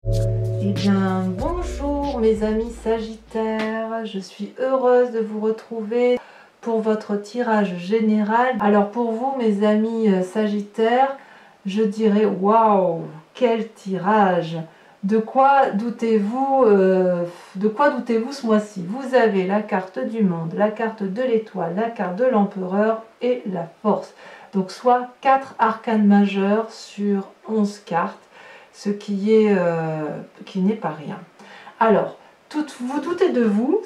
Eh bien, bonjour mes amis Sagittaires, je suis heureuse de vous retrouver pour votre tirage général. Alors pour vous mes amis Sagittaires, je dirais waouh, quel tirage! De quoi doutez-vous ce mois-ci? Vous avez la carte du monde, la carte de l'étoile, la carte de l'empereur et la force. Donc soit 4 arcanes majeurs sur 11 cartes, ce qui n'est pas rien. Alors, vous doutez de vous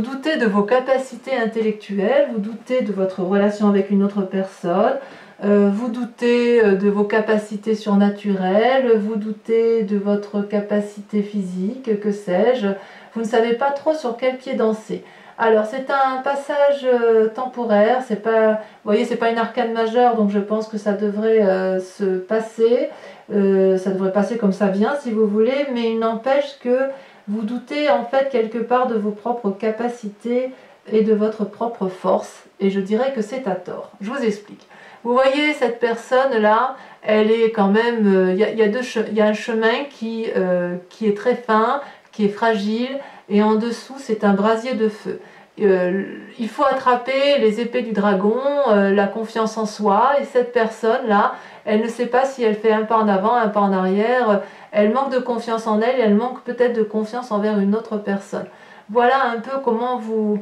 doutez de vos capacités intellectuelles, vous doutez de votre relation avec une autre personne, vous doutez de vos capacités surnaturelles, vous doutez de votre capacité physique, que sais-je, vous ne savez pas trop sur quel pied danser. Alors c'est un passage temporaire, c'est pas, vous voyez, c'est pas une arcane majeure, donc je pense que ça devrait se passer, ça devrait passer comme ça vient si vous voulez, mais il n'empêche que vous doutez en fait quelque part de vos propres capacités et de votre propre force, et je dirais que c'est à tort. Je vous explique. Vous voyez cette personne là, elle est quand même, il y a un chemin qui est très fin, qui est fragile, et en dessous c'est un brasier de feu. Il faut attraper les épées du dragon, la confiance en soi, et cette personne là, elle ne sait pas si elle fait un pas en avant, un pas en arrière, elle manque de confiance en elle et elle manque peut-être de confiance envers une autre personne. Voilà un peu comment vous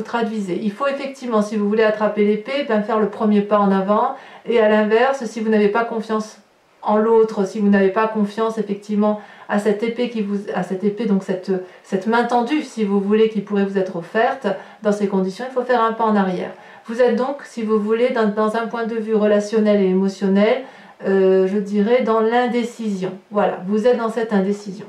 traduisez. Il faut effectivement, si vous voulez attraper l'épée, ben faire le premier pas en avant, et à l'inverse, si vous n'avez pas confiance en l'autre, si vous n'avez pas confiance effectivement à cette épée donc cette main tendue, si vous voulez, qui pourrait vous être offerte, dans ces conditions, il faut faire un pas en arrière. Vous êtes donc, si vous voulez, dans un point de vue relationnel et émotionnel, je dirais dans l'indécision. Voilà, vous êtes dans cette indécision.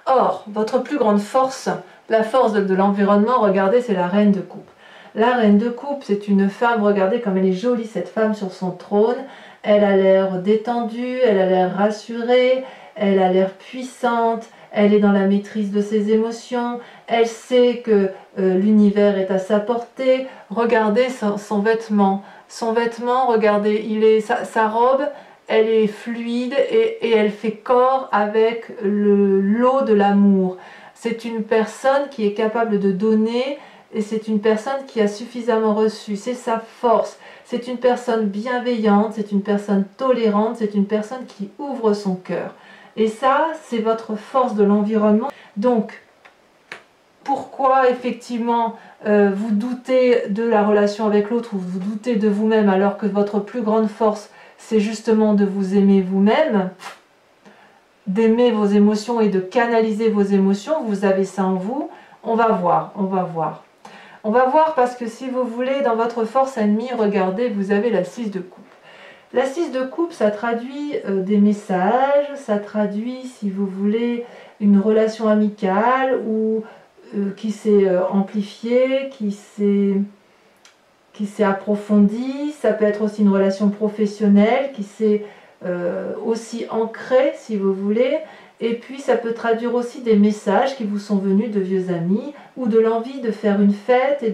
Or, votre plus grande force, la force de l'environnement, regardez, c'est la reine de coupe. La reine de coupe, c'est une femme, regardez comme elle est jolie, cette femme sur son trône. Elle a l'air détendue, elle a l'air rassurée, elle a l'air puissante, elle est dans la maîtrise de ses émotions, elle sait que l'univers est à sa portée. Regardez son vêtement. Son vêtement, regardez, sa robe, elle est fluide et elle fait corps avec l'eau de l'amour. C'est une personne qui est capable de donner et c'est une personne qui a suffisamment reçu. C'est sa force. C'est une personne bienveillante, c'est une personne tolérante, c'est une personne qui ouvre son cœur. Et ça, c'est votre force de l'environnement. Donc, pourquoi effectivement vous doutez de la relation avec l'autre ou vous doutez de vous-même alors que votre plus grande force, c'est justement de vous aimer vous-même, d'aimer vos émotions et de canaliser vos émotions. Vous avez ça en vous. On va voir, on va voir. On va voir parce que si vous voulez, dans votre force ennemie, regardez, vous avez la 6 de coupe. La 6 de coupe, ça traduit des messages, ça traduit, si vous voulez, une relation amicale ou qui s'est amplifiée, qui s'est approfondie. Ça peut être aussi une relation professionnelle qui s'est aussi ancrée, si vous voulez. Et puis ça peut traduire aussi des messages qui vous sont venus de vieux amis ou de l'envie de faire une fête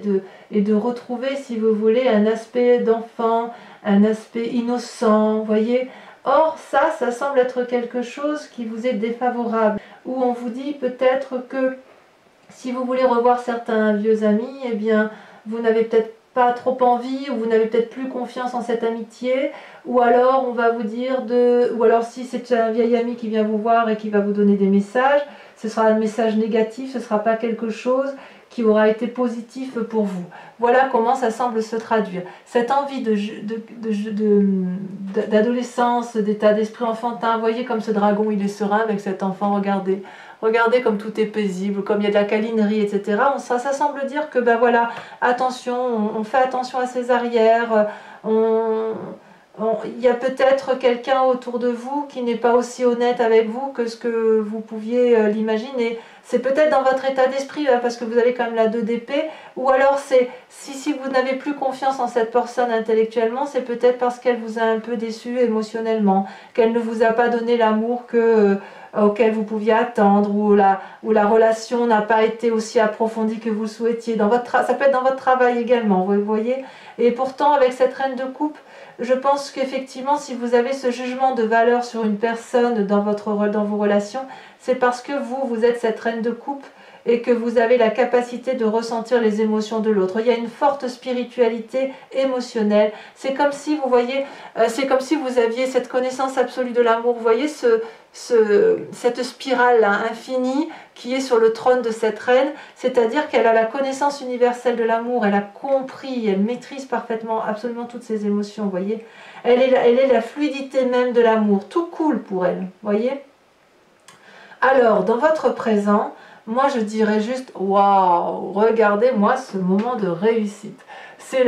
et de retrouver, si vous voulez, un aspect d'enfant, un aspect innocent, vous voyez. Or ça semble être quelque chose qui vous est défavorable, où on vous dit peut-être que si vous voulez revoir certains vieux amis, eh bien vous n'avez peut-être pas trop envie, ou vous n'avez peut-être plus confiance en cette amitié, ou alors on va vous dire ou alors si c'est un vieil ami qui vient vous voir et qui va vous donner des messages, ce sera un message négatif, ce ne sera pas quelque chose qui aura été positif pour vous. Voilà comment ça semble se traduire. Cette envie d'adolescence, d'état d'esprit enfantin, voyez comme ce dragon il est serein avec cet enfant, regardez. Regardez comme tout est paisible, comme il y a de la câlinerie, etc. Ça semble dire que, ben voilà, attention, on fait attention à ses arrières, il y a peut-être quelqu'un autour de vous qui n'est pas aussi honnête avec vous que ce que vous pouviez l'imaginer. C'est peut-être dans votre état d'esprit, hein, parce que vous avez quand même la 2 d'épée, ou alors c'est si vous n'avez plus confiance en cette personne intellectuellement, c'est peut-être parce qu'elle vous a un peu déçu émotionnellement, qu'elle ne vous a pas donné l'amour auquel vous pouviez attendre, ou la relation n'a pas été aussi approfondie que vous le souhaitiez. Ça peut être dans votre travail également, vous voyez. Et pourtant, avec cette reine de coupe, je pense qu'effectivement, si vous avez ce jugement de valeur sur une personne dans vos relations, c'est parce que vous êtes cette reine de coupe et que vous avez la capacité de ressentir les émotions de l'autre. Il y a une forte spiritualité émotionnelle. C'est comme si, vous voyez, c'est comme si vous aviez cette connaissance absolue de l'amour. Vous voyez cette spirale là, infinie qui est sur le trône de cette reine, c'est-à-dire qu'elle a la connaissance universelle de l'amour, elle a compris, elle maîtrise parfaitement absolument toutes ses émotions, vous voyez. Elle est la fluidité même de l'amour, tout coule pour elle, vous voyez. Alors, dans votre présent, moi je dirais juste, waouh, regardez-moi ce moment de réussite. C'est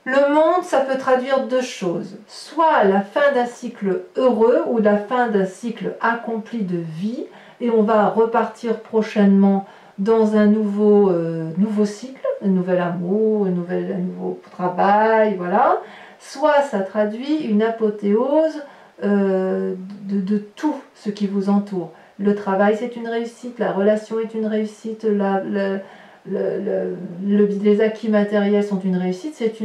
le monde, ça peut traduire deux choses. Soit la fin d'un cycle heureux ou la fin d'un cycle accompli de vie, et on va repartir prochainement dans un nouveau cycle, un nouvel amour, un nouveau travail, voilà. Soit ça traduit une apothéose de tout ce qui vous entoure. Le travail, c'est une réussite, la relation est une réussite, les acquis matériels sont une réussite, c'est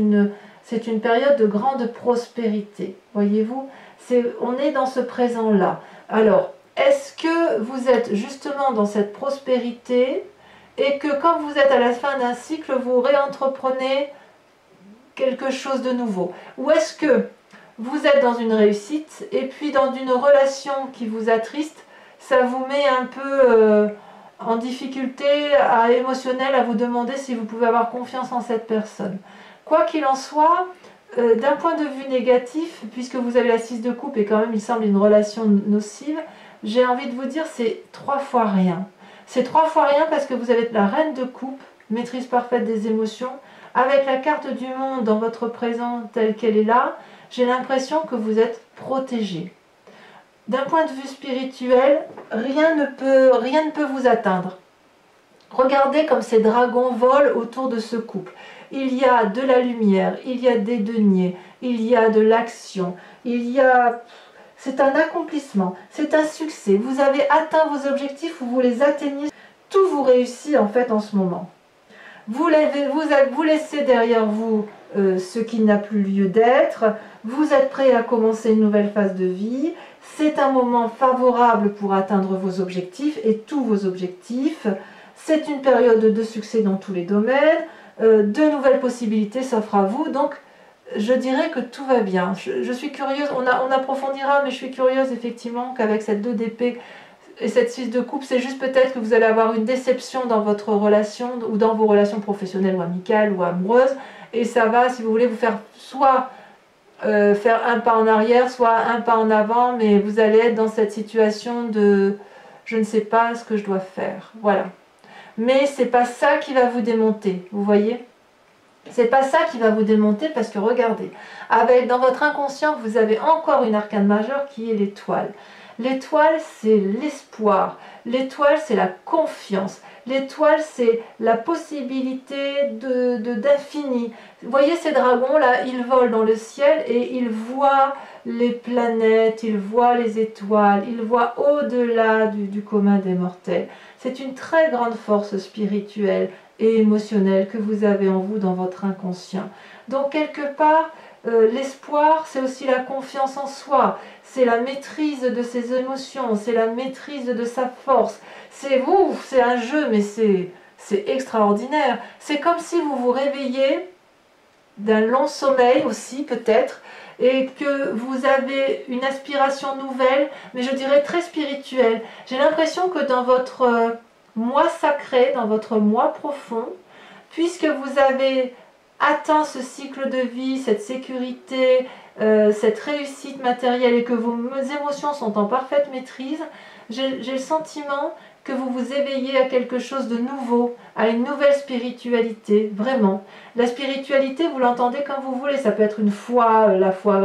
une période de grande prospérité. Voyez-vous, on est dans ce présent-là. Alors, est-ce que vous êtes justement dans cette prospérité et que quand vous êtes à la fin d'un cycle, vous réentreprenez quelque chose de nouveau? Ou est-ce que vous êtes dans une réussite et puis dans une relation qui vous attriste, ça vous met un peu en difficulté émotionnelle à vous demander si vous pouvez avoir confiance en cette personne. Quoi qu'il en soit, d'un point de vue négatif, puisque vous avez la 6 de coupe et quand même il semble une relation nocive, j'ai envie de vous dire c'est 3 fois rien. C'est 3 fois rien parce que vous avez la reine de coupe, maîtrise parfaite des émotions, avec la carte du monde dans votre présent telle qu'elle est là, j'ai l'impression que vous êtes protégé. D'un point de vue spirituel, rien ne peut vous atteindre. Regardez comme ces dragons volent autour de ce couple. Il y a de la lumière, il y a des deniers, il y a de l'action, c'est un accomplissement, c'est un succès. Vous avez atteint vos objectifs ou vous les atteignez. Tout vous réussit en fait en ce moment. Vous laissez derrière vous ce qui n'a plus lieu d'être. Vous êtes prêt à commencer une nouvelle phase de vie. C'est un moment favorable pour atteindre vos objectifs et tous vos objectifs. C'est une période de succès dans tous les domaines. De nouvelles possibilités s'offrent à vous. Donc, je dirais que tout va bien. Je suis curieuse, on approfondira, mais je suis curieuse effectivement qu'avec cette 2 d'épée et cette 6 de coupe, c'est juste peut-être que vous allez avoir une déception dans votre relation ou dans vos relations professionnelles ou amicales ou amoureuses. Et ça va, si vous voulez, vous faire soit faire un pas en arrière, soit un pas en avant, mais vous allez être dans cette situation de je ne sais pas ce que je dois faire. Voilà. Mais c'est pas ça qui va vous démonter, vous voyez? C'est pas ça qui va vous démonter parce que regardez, dans votre inconscient, vous avez encore une arcane majeure qui est l'étoile. L'étoile, c'est l'espoir. L'étoile, c'est la confiance. L'étoile, c'est la possibilité d'infini. Vous voyez ces dragons-là, ils volent dans le ciel et ils voient les planètes, ils voient les étoiles, ils voient au-delà du commun des mortels. C'est une très grande force spirituelle et émotionnelle que vous avez en vous dans votre inconscient. Donc quelque part, l'espoir, c'est aussi la confiance en soi, c'est la maîtrise de ses émotions, c'est la maîtrise de sa force. C'est un jeu, mais c'est extraordinaire. C'est comme si vous vous réveillez d'un long sommeil aussi peut-être, et que vous avez une aspiration nouvelle, mais je dirais très spirituelle. J'ai l'impression que dans votre moi sacré, dans votre moi profond, puisque vous avez atteint ce cycle de vie, cette sécurité, cette réussite matérielle et que vos émotions sont en parfaite maîtrise, j'ai le sentiment que vous vous éveillez à quelque chose de nouveau, à une nouvelle spiritualité, vraiment. La spiritualité, vous l'entendez comme vous voulez, ça peut être une foi, la foi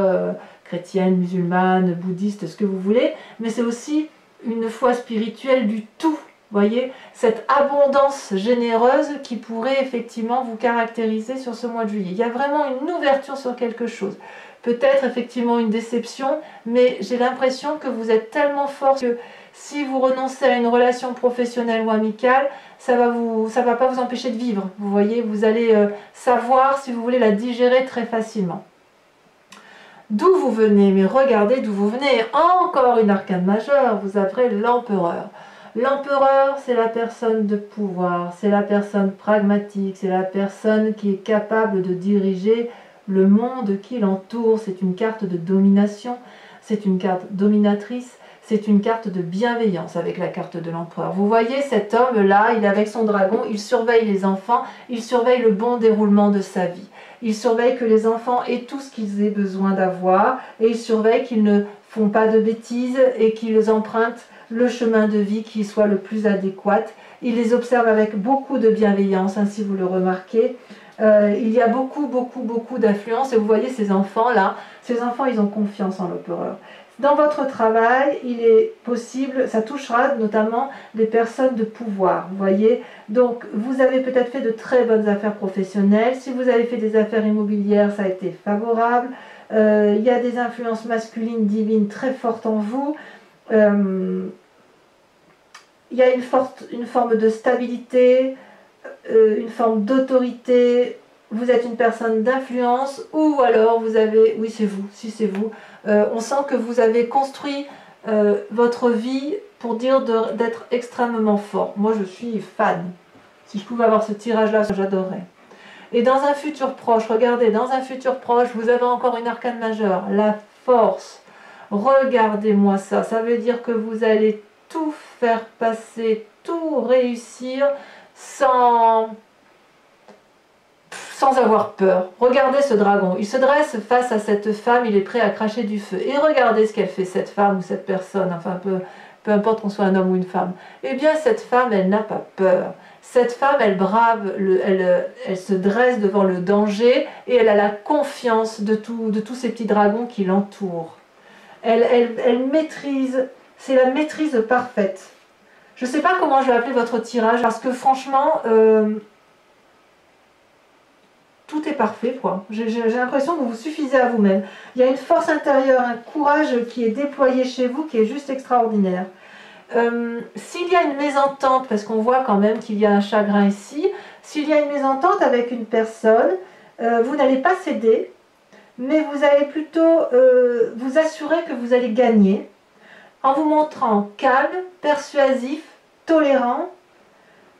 chrétienne, musulmane, bouddhiste, ce que vous voulez, mais c'est aussi une foi spirituelle du tout. Voyez, cette abondance généreuse qui pourrait effectivement vous caractériser sur ce mois de juillet. Il y a vraiment une ouverture sur quelque chose. peut-être effectivement une déception, mais j'ai l'impression que vous êtes tellement fort que si vous renoncez à une relation professionnelle ou amicale, ça va pas vous empêcher de vivre. Vous voyez, vous allez savoir, si vous voulez, la digérer très facilement. D'où vous venez, mais regardez d'où vous venez. Encore une arcane majeure, vous avez l'empereur. L'empereur, c'est la personne de pouvoir, c'est la personne pragmatique, c'est la personne qui est capable de diriger le monde qui l'entoure. C'est une carte de domination, c'est une carte dominatrice, c'est une carte de bienveillance avec la carte de l'empereur. Vous voyez cet homme-là, il est avec son dragon, il surveille les enfants, il surveille le bon déroulement de sa vie. Il surveille que les enfants aient tout ce qu'ils aient besoin d'avoir et il surveille qu'ils ne font pas de bêtises et qu'ils empruntent le chemin de vie qui soit le plus adéquat. Il les observe avec beaucoup de bienveillance, hein, si vous le remarquez. Il y a beaucoup d'influence et vous voyez ces enfants-là, ces enfants ils ont confiance en l'empereur. Dans votre travail, il est possible, ça touchera notamment les personnes de pouvoir, vous voyez. Donc, vous avez peut-être fait de très bonnes affaires professionnelles. Si vous avez fait des affaires immobilières, ça a été favorable. Il y a des influences masculines divines très fortes en vous. Il y a une forme de stabilité, une forme d'autorité. Vous êtes une personne d'influence ou alors vous avez, oui c'est vous, si c'est vous, on sent que vous avez construit votre vie pour dire d'être extrêmement fort. Moi je suis fan. Si je pouvais avoir ce tirage-là, j'adorerais. Et dans un futur proche, regardez, dans un futur proche, vous avez encore une arcane majeure, la force. Regardez-moi ça, ça veut dire que vous allez tout faire passer, tout réussir sans avoir peur. Regardez ce dragon, il se dresse face à cette femme, il est prêt à cracher du feu. Et regardez ce qu'elle fait, cette femme ou cette personne, enfin peu importe qu'on soit un homme ou une femme. Eh bien cette femme, elle n'a pas peur. Cette femme, elle brave, elle se dresse devant le danger et elle a la confiance de tous ces petits dragons qui l'entourent. Elle maîtrise, c'est la maîtrise parfaite. Je ne sais pas comment je vais appeler votre tirage parce que franchement, tout est parfait, quoi. J'ai l'impression que vous vous suffisez à vous-même. Il y a une force intérieure, un courage qui est déployé chez vous qui est juste extraordinaire. S'il y a une mésentente, parce qu'on voit quand même qu'il y a un chagrin ici, s'il y a une mésentente avec une personne, vous n'allez pas céder, mais vous allez plutôt vous assurer que vous allez gagner en vous montrant calme, persuasif, tolérant,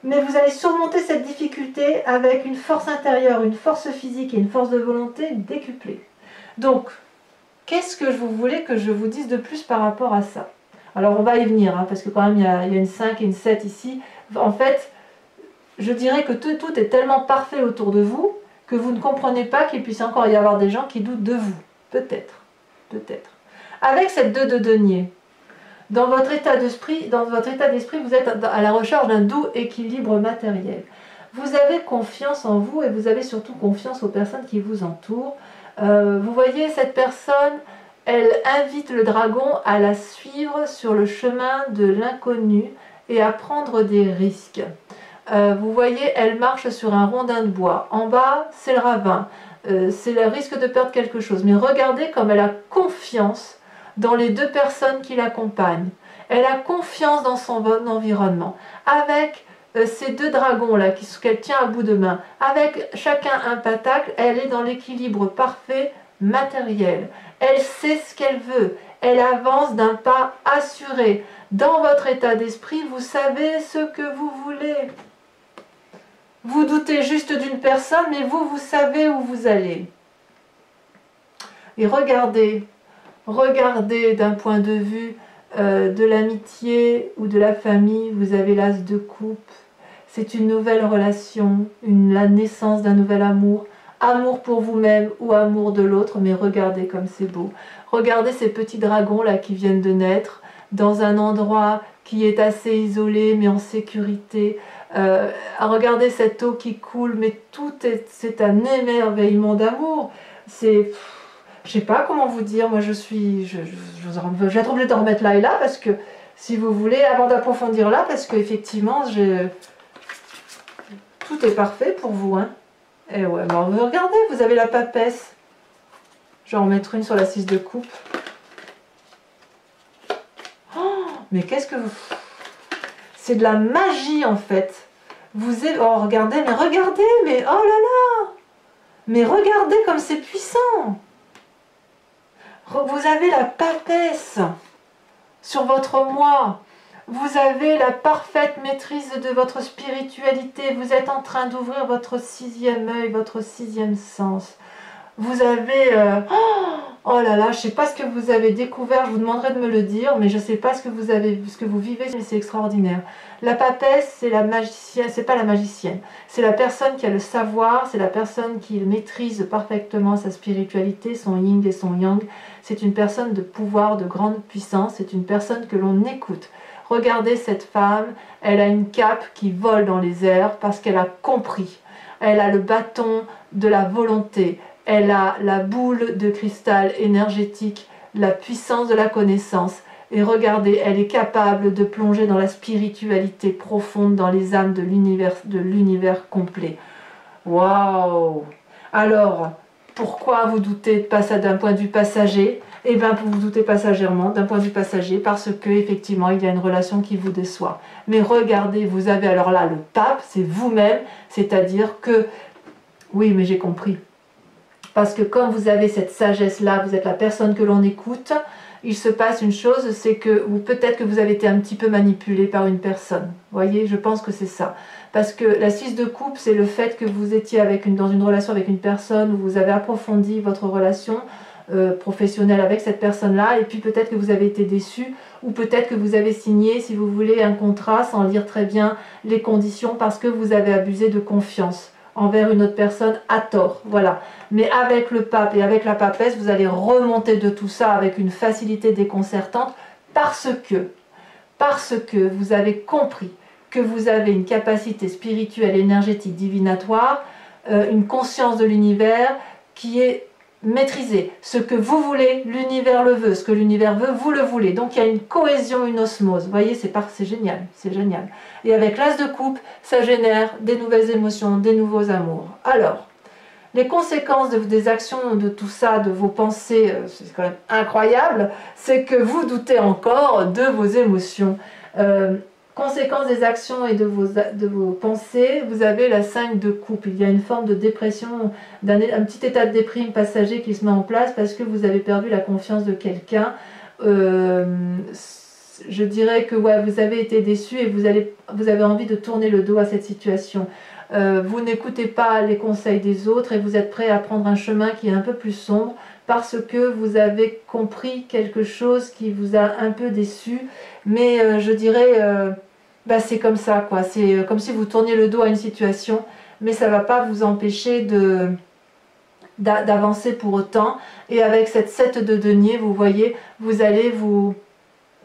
mais vous allez surmonter cette difficulté avec une force intérieure, une force physique et une force de volonté décuplée. Donc, qu'est-ce que vous voulez que je vous dise de plus par rapport à ça? Alors, on va y venir, hein, parce que quand même, il y a une 5 et une 7 ici. En fait, je dirais que tout est tellement parfait autour de vous que vous ne comprenez pas qu'il puisse encore y avoir des gens qui doutent de vous. Peut-être, peut-être. Avec cette 2 de denier, dans votre état d'esprit, vous êtes à la recherche d'un doux équilibre matériel. Vous avez confiance en vous et vous avez surtout confiance aux personnes qui vous entourent. Vous voyez, cette personne, elle invite le dragon à la suivre sur le chemin de l'inconnu et à prendre des risques. Vous voyez, elle marche sur un rondin de bois. En bas, c'est le ravin. C'est le risque de perdre quelque chose. Mais regardez comme elle a confiance dans les 2 personnes qui l'accompagnent. Elle a confiance dans son environnement. Avec ces 2 dragons-là qu'elle tient à bout de main, avec chacun un pentacle, elle est dans l'équilibre parfait matériel. Elle sait ce qu'elle veut. Elle avance d'un pas assuré. Dans votre état d'esprit, vous savez ce que vous voulez. Vous doutez juste d'une personne, mais vous savez où vous allez. Et regardez d'un point de vue de l'amitié ou de la famille, vous avez l'as de coupe. C'est une nouvelle relation, la naissance d'un nouvel amour. Amour pour vous-même ou amour de l'autre, mais regardez comme c'est beau. Regardez ces petits dragons là qui viennent de naître dans un endroit qui est assez isolé mais en sécurité. Regardez cette eau qui coule, mais c'est un émerveillement d'amour. C'est... Je sais pas comment vous dire, moi j'ai trop obligée de remettre là et là parce que si vous voulez, avant d'approfondir là, parce qu'effectivement tout est parfait pour vous, hein. Et ouais, bon, regardez, vous avez la papesse. Je vais en mettre une sur la 6 de coupe. Oh, mais qu'est-ce que vous... C'est de la magie en fait. Vous êtes... Oh, regardez, mais oh là là! Mais regardez comme c'est puissant! Vous avez la papesse sur votre moi. Vous avez la parfaite maîtrise de votre spiritualité. Vous êtes en train d'ouvrir votre 6e œil, votre 6e sens. Vous avez... oh là là, je ne sais pas ce que vous avez découvert, je vous demanderai de me le dire, mais je ne sais pas ce que vous vivez, mais c'est extraordinaire. La papesse, c'est la magicienne, c'est pas la magicienne, c'est la personne qui a le savoir, c'est la personne qui maîtrise parfaitement sa spiritualité, son yin et son yang. C'est une personne de pouvoir, de grande puissance, c'est une personne que l'on écoute. Regardez cette femme, elle a une cape qui vole dans les airs parce qu'elle a compris. Elle a le bâton de la volonté. Elle a la boule de cristal énergétique, la puissance de la connaissance. Et regardez, elle est capable de plonger dans la spiritualité profonde, dans les âmes de l'univers complet. Waouh! Alors, pourquoi vous doutez de ça d'un point de vue passager? Eh bien, vous doutez passagèrement d'un point de vue passager parce que effectivement, il y a une relation qui vous déçoit. Mais regardez, vous avez alors là le pape, c'est vous-même, c'est-à-dire que... Oui, mais j'ai compris. Parce que quand vous avez cette sagesse-là, vous êtes la personne que l'on écoute, il se passe une chose, c'est que, ou peut-être que vous avez été un petit peu manipulé par une personne. Vous voyez, je pense que c'est ça. Parce que la 6 de coupe, c'est le fait que vous étiez dans une relation avec une personne, où vous avez approfondi votre relation professionnelle avec cette personne-là, et puis peut-être que vous avez été déçu, ou peut-être que vous avez signé, si vous voulez, un contrat sans lire très bien les conditions, parce que vous avez abusé de confiance envers une autre personne à tort, voilà. Mais avec le pape et avec la papesse, vous allez remonter de tout ça avec une facilité déconcertante parce que vous avez compris que vous avez une capacité spirituelle, énergétique, divinatoire, une conscience de l'univers qui est maîtrisée. Ce que vous voulez, l'univers le veut. Ce que l'univers veut, vous le voulez. Donc il y a une cohésion, une osmose. Vous voyez, c'est génial, c'est génial. Et avec l'as de coupe, ça génère des nouvelles émotions, des nouveaux amours. Alors, les conséquences des actions, de tout ça, de vos pensées, c'est quand même incroyable, c'est que vous doutez encore de vos émotions. Conséquence des actions et de vos pensées, vous avez la 5 de coupe. Il y a une forme de dépression, un petit état de déprime passager qui se met en place parce que vous avez perdu la confiance de quelqu'un. Je dirais que ouais, vous avez été déçu et vous avez envie de tourner le dos à cette situation. Vous n'écoutez pas les conseils des autres et vous êtes prêt à prendre un chemin qui est un peu plus sombre parce que vous avez compris quelque chose qui vous a un peu déçu. Mais je dirais... c'est comme ça, quoi. C'est comme si vous tourniez le dos à une situation, mais ça ne va pas vous empêcher d'avancer pour autant. Et avec cette 7 de denier, vous voyez, vous allez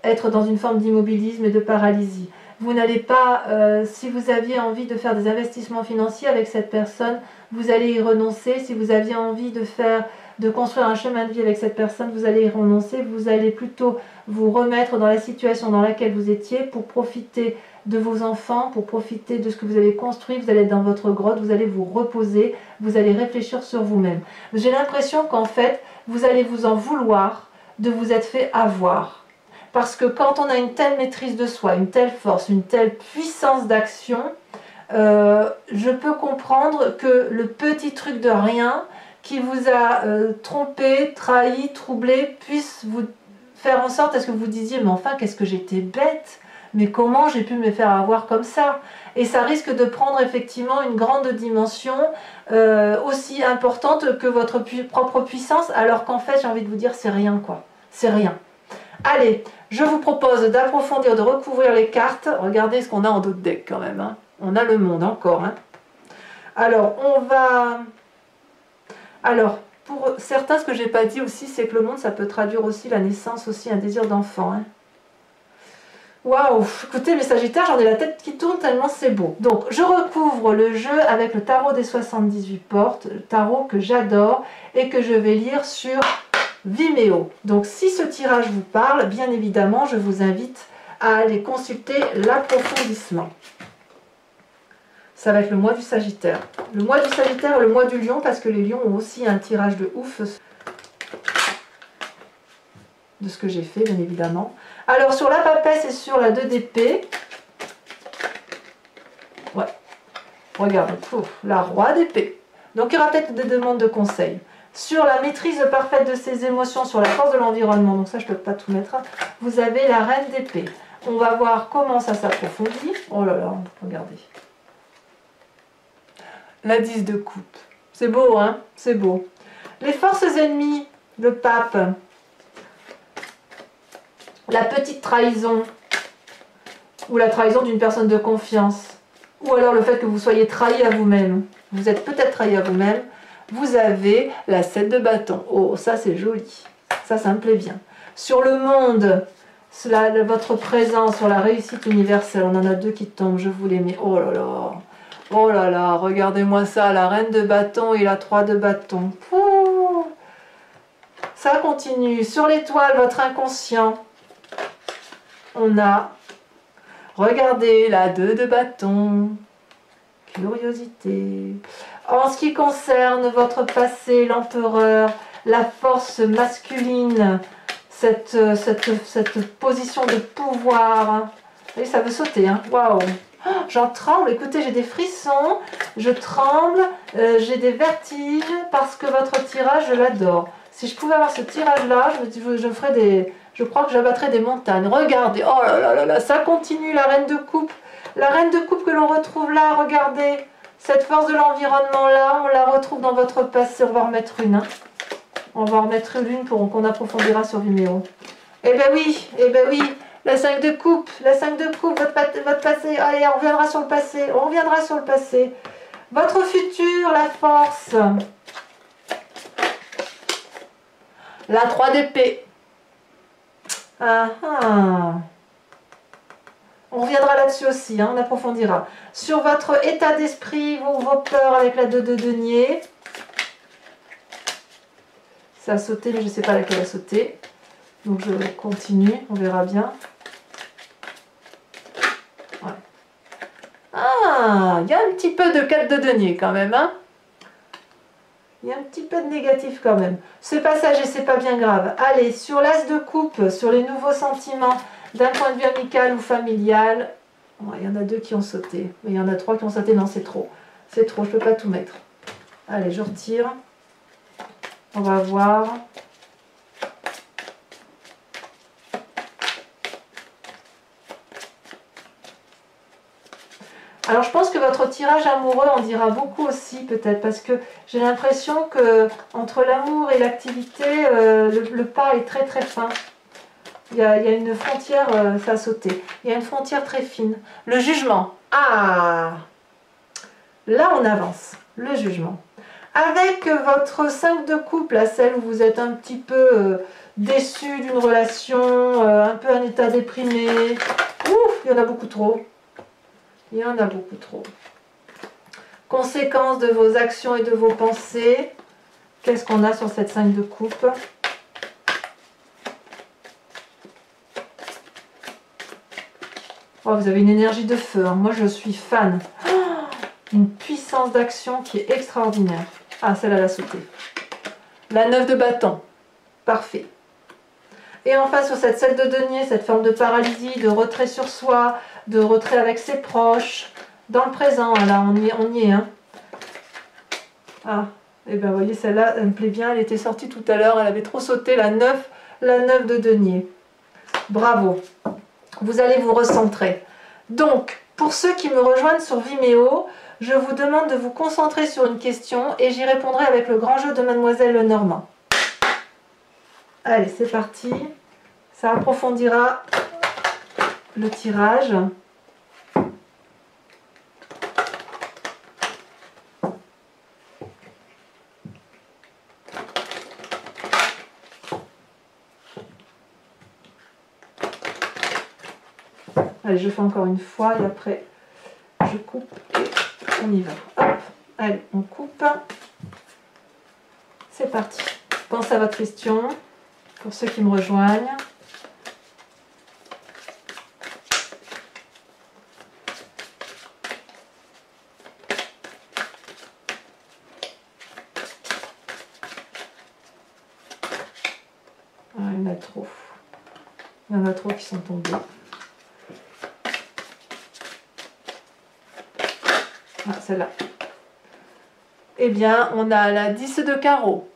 être dans une forme d'immobilisme et de paralysie. Vous n'allez pas, si vous aviez envie de faire des investissements financiers avec cette personne, vous allez y renoncer. Si vous aviez envie de construire un chemin de vie avec cette personne, vous allez y renoncer. Vous allez plutôt vous remettre dans la situation dans laquelle vous étiez pour profiter de vos enfants, pour profiter de ce que vous avez construit. Vous allez être dans votre grotte, vous allez vous reposer, vous allez réfléchir sur vous-même. J'ai l'impression qu'en fait, vous allez vous en vouloir de vous être fait avoir. Parce que quand on a une telle maîtrise de soi, une telle force, une telle puissance d'action, je peux comprendre que le petit truc de rien qui vous a trompé, trahi, troublé, puisse vous faire en sorte à ce que vous disiez « mais enfin, qu'est-ce que j'étais bête !» Mais comment j'ai pu me faire avoir comme ça? Et ça risque de prendre effectivement une grande dimension aussi importante que votre propre puissance, alors qu'en fait, j'ai envie de vous dire, c'est rien, quoi. C'est rien. Allez, je vous propose d'approfondir, de recouvrir les cartes. Regardez ce qu'on a en dos de deck quand même. Hein. On a le monde encore. Hein. Alors, on va... Alors, pour certains, ce que je n'ai pas dit aussi, c'est que le monde, ça peut traduire aussi la naissance, aussi un désir d'enfant. Hein. Waouh, écoutez mes Sagittaires, j'en ai la tête qui tourne tellement c'est beau. Donc, je recouvre le jeu avec le tarot des 78 portes, le tarot que j'adore et que je vais lire sur Vimeo. Donc, si ce tirage vous parle, bien évidemment, je vous invite à aller consulter l'approfondissement. Ça va être le mois du Sagittaire. Le mois du Sagittaire et le mois du Lion, parce que les Lions ont aussi un tirage de ouf. de ce que j'ai fait, bien évidemment. Alors, sur la papesse et sur la 2 d'épée, ouais, regardez, la roi d'épée. Donc, il y aura peut-être des demandes de conseils. Sur la maîtrise parfaite de ses émotions, sur la force de l'environnement, donc ça, je ne peux pas tout mettre, vous avez la reine d'épée. On va voir comment ça s'approfondit. Oh là là, regardez. La 10 de coupe. C'est beau, hein? C'est beau. Les forces ennemies, le pape. La petite trahison. Ou la trahison d'une personne de confiance. Ou alors le fait que vous soyez trahi à vous-même. Vous êtes peut-être trahi à vous-même. Vous avez la 7 de bâton. Oh, ça c'est joli. Ça me plaît bien. Sur le monde, votre présence, sur la réussite universelle. On en a 2 qui tombent, je vous les mets. Oh là là. Oh là là, regardez-moi ça, la reine de bâton et la 3 de bâton. Ouh, ça continue. Sur l'étoile, votre inconscient, on a, regardez, la 2 de bâton. Curiosité. En ce qui concerne votre passé, l'empereur, la force masculine, cette position de pouvoir. Et ça veut sauter, hein. Waouh! J'en tremble, écoutez, j'ai des frissons, je tremble, j'ai des vertiges parce que votre tirage, je l'adore. Si je pouvais avoir ce tirage-là, je crois que j'abattrais des montagnes. Regardez, oh là là là là, ça continue, la reine de coupe. La reine de coupe que l'on retrouve là, regardez. Cette force de l'environnement là, on la retrouve dans votre passé. On va en remettre une. Hein. On va en remettre une qu'on approfondira sur Vimeo. Eh ben oui. La 5 de coupe, votre passé, allez, on reviendra sur le passé, Votre futur, la force. La 3 d'épée. Ah ah. On reviendra là-dessus aussi, hein, on approfondira. Sur votre état d'esprit, vos peurs avec la 2 de denier. Ça a sauté, mais je ne sais pas laquelle a sauté. Donc je continue, on verra bien. Ouais. Ah, il y a un petit peu de 4 de denier quand même. Hein, il y a un petit peu de négatif quand même. C'est passager, c'est pas bien grave. Allez, sur l'as de coupe, sur les nouveaux sentiments d'un point de vue amical ou familial. Ouais, il y en a 2 qui ont sauté. Mais il y en a 3 qui ont sauté. Non, c'est trop. C'est trop, je ne peux pas tout mettre. Allez, je retire. On va voir. Alors je pense que votre tirage amoureux en dira beaucoup aussi peut-être parce que j'ai l'impression que entre l'amour et l'activité, le pas est très très fin. Il y a une frontière, ça a sauté. Il y a une frontière très fine. Le jugement. Ah! Là on avance. Le jugement. Avec votre 5 de coupe, là, celle où vous êtes un petit peu déçu d'une relation, un peu en état déprimé. Ouf, il y en a beaucoup trop. Il y en a beaucoup trop. Conséquences de vos actions et de vos pensées. Qu'est-ce qu'on a sur cette 5 de coupe? Oh, vous avez une énergie de feu. Hein. Moi, je suis fan. Oh, une puissance d'action qui est extraordinaire. Ah, celle-là, elle a sauté. La 9 de bâton. Parfait. Et enfin, sur cette 7 de denier, cette forme de paralysie, de retrait sur soi, de retrait avec ses proches, dans le présent, là, on y est. Hein. Ah, et bien, vous voyez, celle-là, elle me plaît bien, elle était sortie tout à l'heure, elle avait trop sauté, la 9 de denier. Bravo. Vous allez vous recentrer. Donc, pour ceux qui me rejoignent sur Vimeo, je vous demande de vous concentrer sur une question et j'y répondrai avec le grand jeu de Mademoiselle Lenormand. Allez, c'est parti. Ça approfondira le tirage. Allez, je fais encore une fois et après je coupe et on y va. Hop, allez, on coupe. C'est parti. Pensez à votre question pour ceux qui me rejoignent. Ah, il y en a trop. Il y en a trop qui sont tombés. Ah, celle-là. Eh bien, on a la 10 de carreau.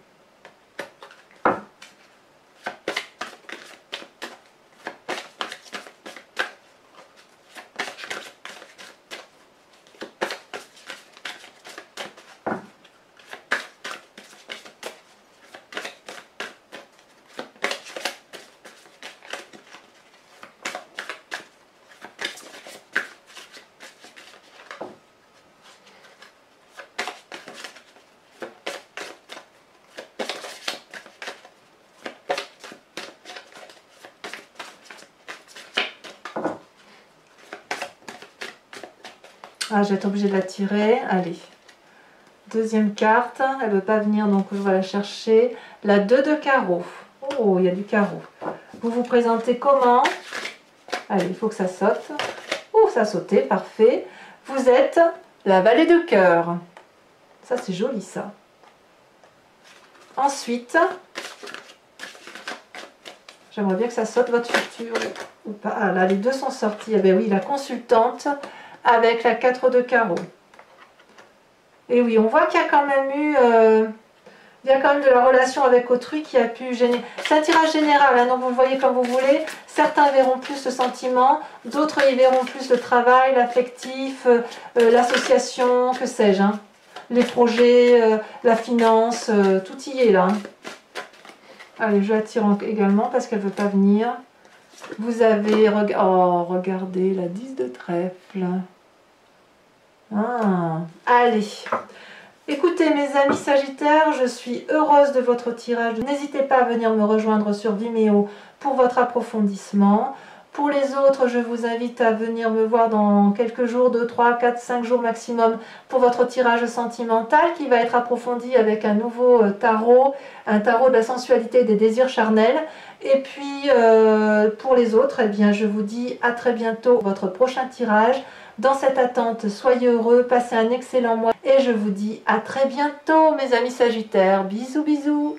Ah, je vais être obligée de la tirer. Allez. Deuxième carte. Elle ne veut pas venir, donc je vais la chercher. La 2 de carreau. Oh, il y a du carreau. Vous vous présentez comment? Allez, il faut que ça saute. Oh, ça a sauté. Parfait. Vous êtes la vallée de cœur. Ça, c'est joli, ça. Ensuite, j'aimerais bien que ça saute votre futur. Ou pas. Ah, là, les deux sont sortis. Eh bien oui, la consultante avec la 4 de carreau. Et oui, on voit qu'il y a quand même eu... il y a quand même de la relation avec autrui qui a pu gêner. C'est un tirage général, hein, donc vous le voyez comme vous voulez. Certains verront plus le sentiment, d'autres y verront plus le travail, l'affectif, l'association, que sais-je. Hein. Les projets, la finance, tout y est là. Hein. Allez, je la tire également parce qu'elle ne veut pas venir. Vous avez... Oh, regardez, la 10 de trèfle. Ah, allez. Écoutez mes amis Sagittaires, je suis heureuse de votre tirage. N'hésitez pas à venir me rejoindre sur Vimeo pour votre approfondissement. Pour les autres, je vous invite à venir me voir dans quelques jours, 2, 3, 4, 5 jours maximum pour votre tirage sentimental qui va être approfondi avec un nouveau tarot, un tarot de la sensualité et des désirs charnels. Et puis pour les autres, eh bien, je vous dis à très bientôt pour votre prochain tirage. Dans cette attente, soyez heureux, passez un excellent mois et je vous dis à très bientôt mes amis Sagittaires. Bisous bisous.